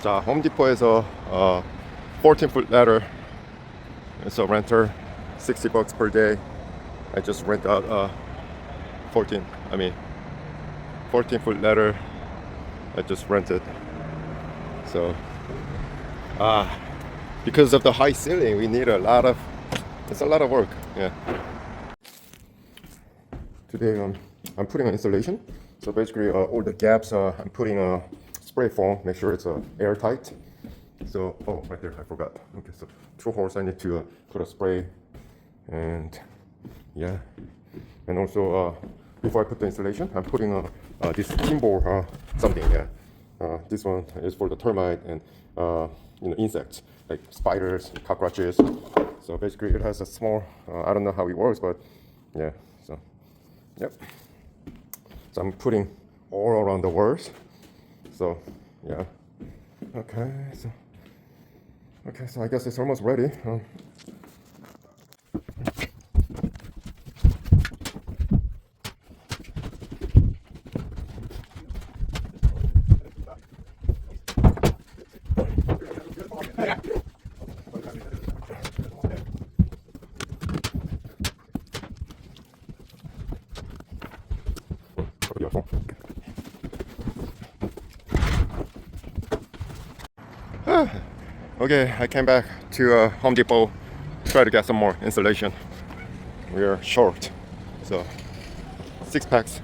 자, 홈디포에서 14-foot ladder. It's a renter, $60 per day. I just rent out 14-foot ladder. I just rented. So, because of the high ceiling, we need it's a lot of work. Yeah. Today I'm putting an installation. So basically all the gaps I'm putting a spray foam, make sure it's airtight. So, oh, right there, I forgot. Okay, so 2 holes I need to put a spray, and yeah. And also before I put the installation, I'm putting this Timber something. Yeah. This one is for the termite and insects like spiders, cockroaches. So basically, it has a small. I don't know how it works, but yeah. So, yep. So I'm putting all around the walls. So, yeah. Okay. So I guess it's almost ready. Okay, I came back to Home Depot, try to get some more insulation. We are short, so 6 packs.